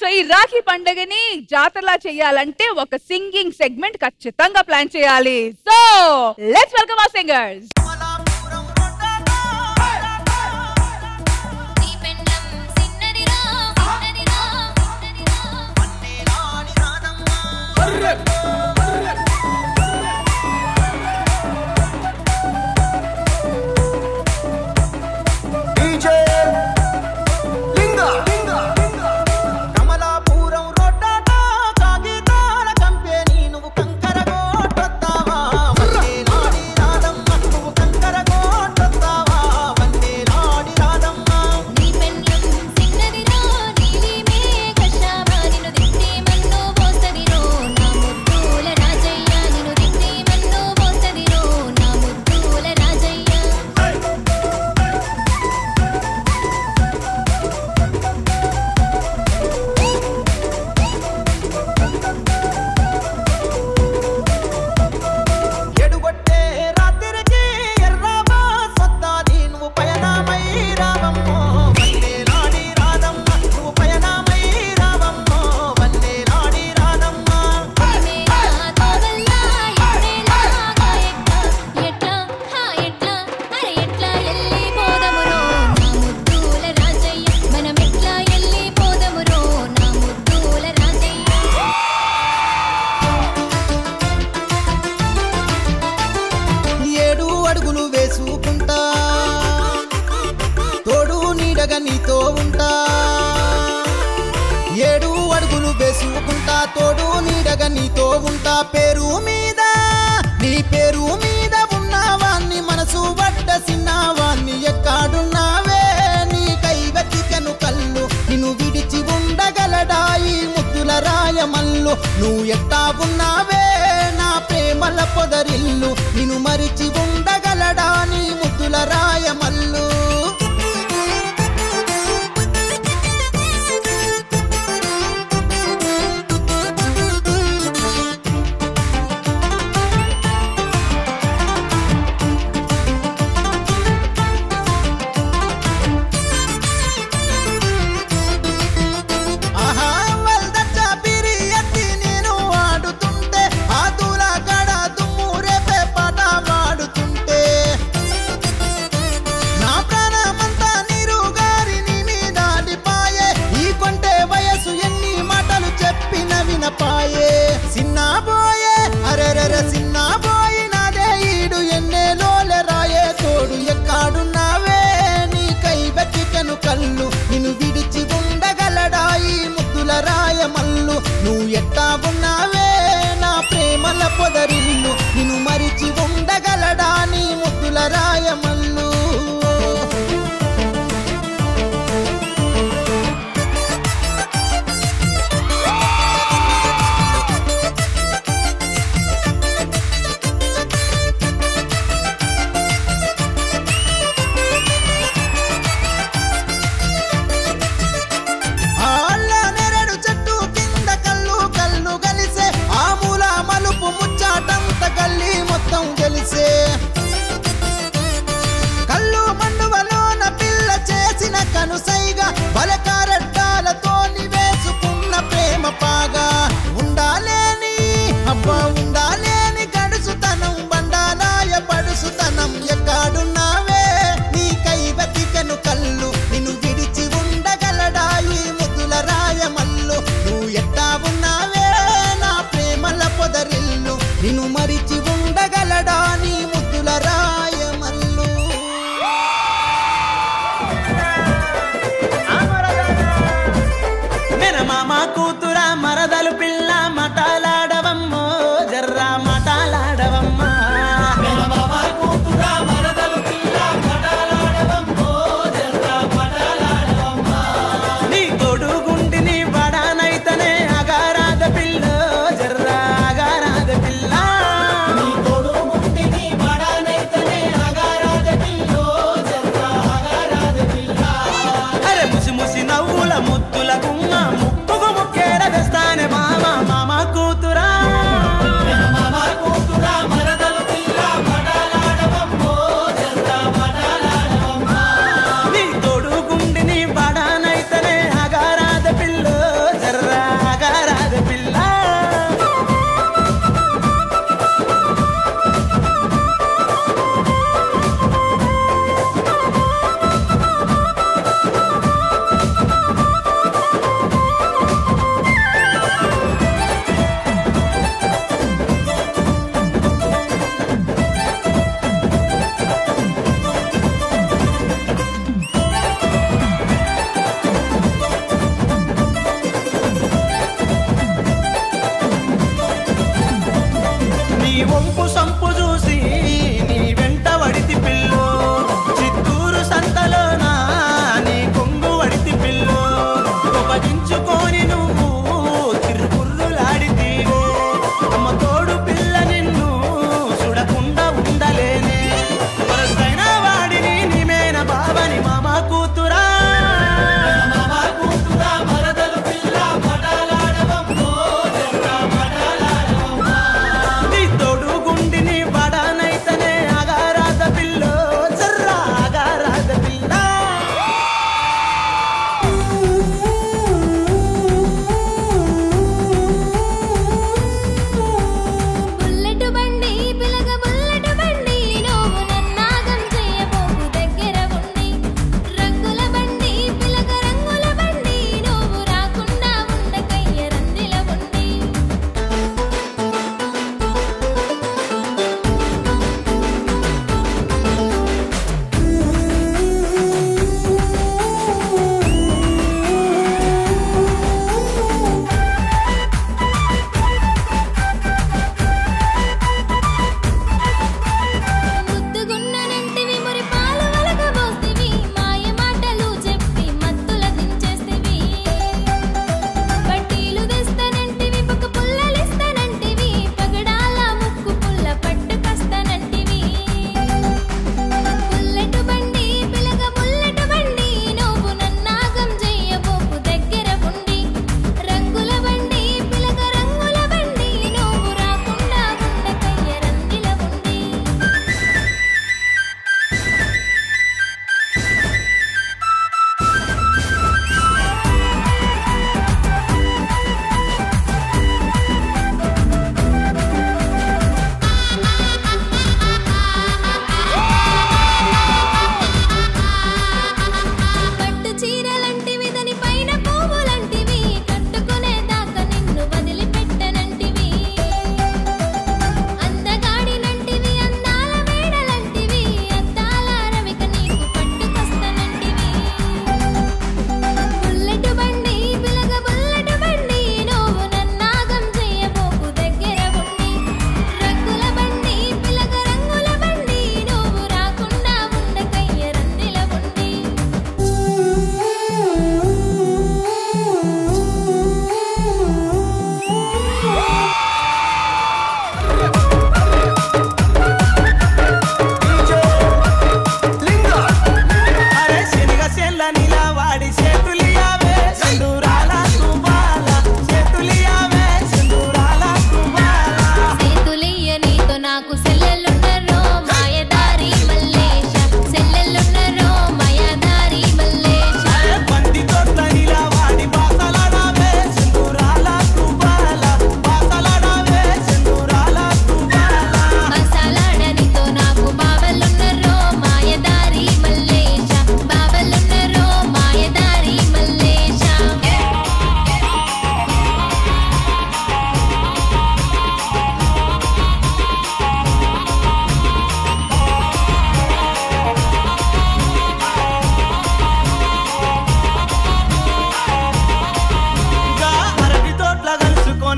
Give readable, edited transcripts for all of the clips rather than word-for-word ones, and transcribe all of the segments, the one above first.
So ఈ రాఖీ పండుగని జాతరలా చేయాలంటే ఒక సింగింగ్ సెగ్మెంట్ ఖచ్చితంగా ప్లాన్ చేయాలి. So let's welcome our singers. నీతో ఉంటా 7 అడుగులు వేసుకుంటా తోడు నీడగా నీతో ఉంటా పేరు మీద నీ పేరు మీద ఉన్నవాన్ని మనసు పడ్డ సిన్నవాన్ని ఎక్కడున్నావే నీ కై వెతికెను కళ్ళు నిన్ను విడిచి ఉండగలడాయి ముద్దుల రాయమల్లు నువ్వు ఎట్టా ఉన్నావే నా ప్రేమల పొదరిల్లు నిన్ను మరిచి ఉండగలడా నీ ముద్దుల రాయమల్లు సిన్నాబోయే అరెరెర సిన్నాబోయి నాదే ఈడు ఎన్నేలోలే రాయే తోడు ఎక్కడున్నావే నీ కై వెతికెను కళ్ళు నిన్ను విడిచి ఉండగలడాయి ముద్దుల రాయమల్లు నువ్వు ఎట్టా ఉన్నావే నా ప్రేమల పొదరిల్లు నిన్ను మరిచి ఉండగలడా నీ ముద్దుల రాయమల్లు కళ్ళు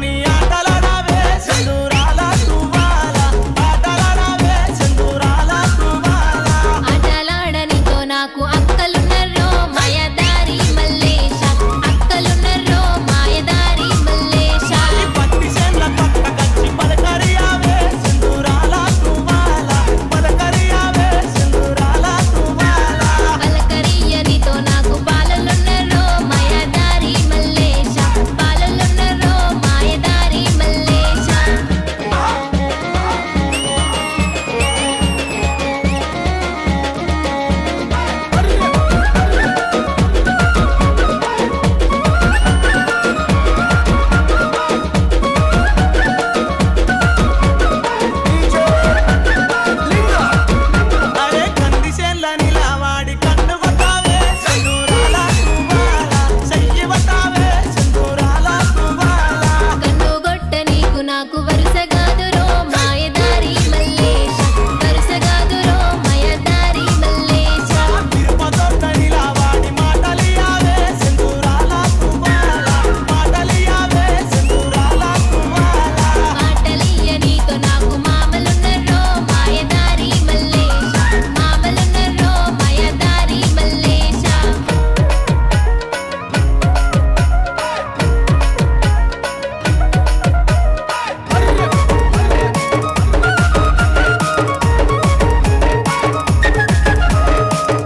అన్ని ఆటలాడావే సింధూరాల తువ్వాల ఆటలాడావే సింధూరాల తువ్వాల ఆటలాడనితో నాకు అక్కలున్నరో మాయదారి మల్లేశ అక్కలున్నరో మాయదారి మల్లేశ పట్టి చేన్ల పక్క కచ్చి పలకరియావే సింధూరాల తువ్వాల పలకరియావే సింధూరాల తువ్వాల పలకరియనితో నాకు పాలలున్నరో మాయదారి మల్లేశ పాలలున్నరో మాయదారి మల్లేశ అరే కంది చేన్ల నిలవాడి కన్ను కొట్టావే సింధూరాల తువ్వాల చెయ్యి పట్టావే సింధూరాల తువ్వాల కన్నుగొట్ట నీకు నాకు వరుసగాదురో మాయదారి మల్లేశ వరుసగాదురో మాయదారి మల్లేశ తిరుపతొట్ట నిలవాడి మాటలియావే సింధూరాల తువ్వాల మాటలియావే సింధూరాల తువ్వాల మాటలియ నీతో నాకు మామలున్నరో మాయదారి మల్లేశ మామలున్నరో మాయదారి మల్లేశ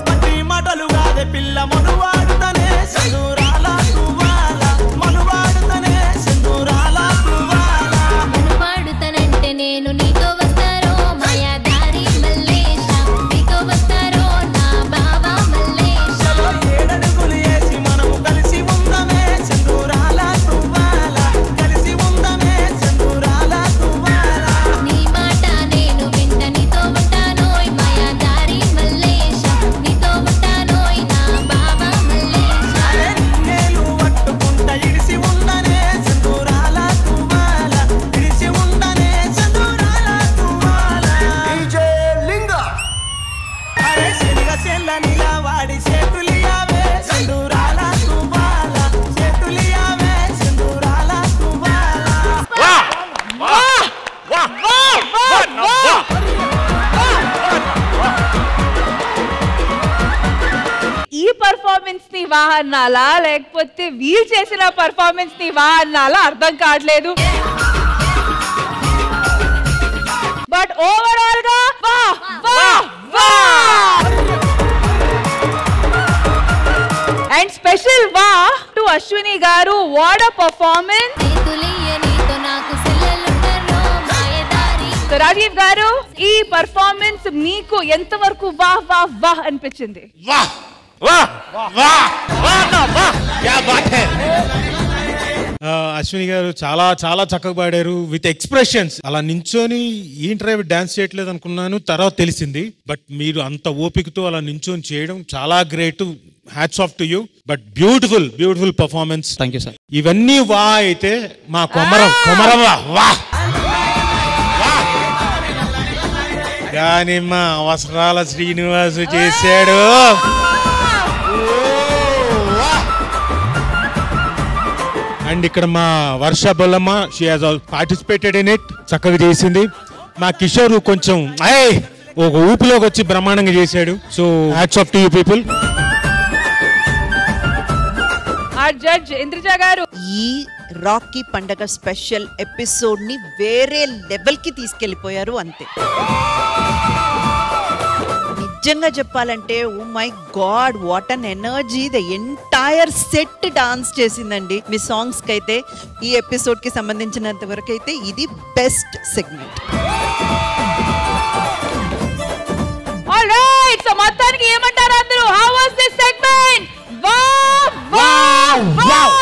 పట్టి మాటలు కాదే పిల్ల మనువాడుతనే సింధూరాల తువ్వాల మనువాడుతనే సింధూరాల తువ్వాల మనువాడుతనంటే నేను నీతో వస్తారో మాయదారి మల్లేశ నీతో వస్తారో నా బావా మల్లేశ ఏడడుగులు వేసి మనము కలిసి ఉందమే సింధూరాల తువ్వాల కలిసి ఉందమే సింధూరాల తువ్వాల నీ మాట నేను వింట నీతో ఉంటానోయ్ మాయదారి మల్లేశ నీతో ఉంటానోయ్ నా బావా మల్లేశ నేను పట్టుకుంట ఇడిసి ఉందనే సింధూరాల తువ్వాల ఇడిసి ఉందనే సింధూరాల తువ్వాల అరే శనిగ చెల్ల నిలవాడి చేతులియావే సింధూరాల తువ్వాల చేతులియావే సింధూరాల తువ్వాల ఈ పర్ఫార్మెన్స్ ని వా అన్నాలా లేకపోతే వీళ్ళు చేసిన పర్ఫార్మెన్స్ ని వా అన్నాలా అర్థం కావట్లేదు. బట్ ఓవరాల్ గా వా వా వా అండ్ స్పెషల్ వా టు అశ్విని గారు. What a performance. చేతులియ నీతో నాకు సెల్లలున్నరో మాయదారి రాజీవ్ గారు, ఈ పర్ఫార్మెన్స్ మీకు ఎంత వరకు వా వా వా అనిపించింది? वाह वाह वाह वाह ना वाह क्या बात है. అశ్విని గారు చాలా చాలా చక్కగా పాడారు విత్ ఎక్స్ప్రెషన్స్. అలా నించొని ఏంట్రా డాన్స్ చేయట్లేదు అనుకున్నాను, తర్వాత తెలిసింది. బట్ మీరు అంత ఓపికతో అలా నించొని చేయడం చాలా great. Hats off to you. But beautiful beautiful performance. Thank you sir. ఇవన్నీ వా అయితే మా కొమరం వా వా కానీ మా అవసరాల శ్రీనివాసు చేశాడు. అండ్ ఇక్కడ మా Varsha Bollamma, she has participated in it, చక్కగా చేసింది. మా కిషోర్ కొంచెం ఒక ఊపిలోకి వచ్చి బ్రహ్మాండంగా చేశాడు. So hats off to you people. ఆ జడ్జ్ ఇంద్రజ గారు, ఈ రాకీ పండగ స్పెషల్ ఎపిసోడ్ ని వేరే లెవెల్ కి తీసుకెళ్లిపోయారు అంతే. నిజంగా చెప్పాలంటే oh my God, what an energy. The entire set dance చేసిందండి మీ సాంగ్స్ కి అయితే. ఈ ఎపిసోడ్ కి సంబంధించినంత వరకు అయితే ఇది బెస్ట్ సెగ్మెంట్. ఆల్రైట్, సో మొత్తానికి ఏమంటారు అందరూ? How was this segment? Wow wow wow.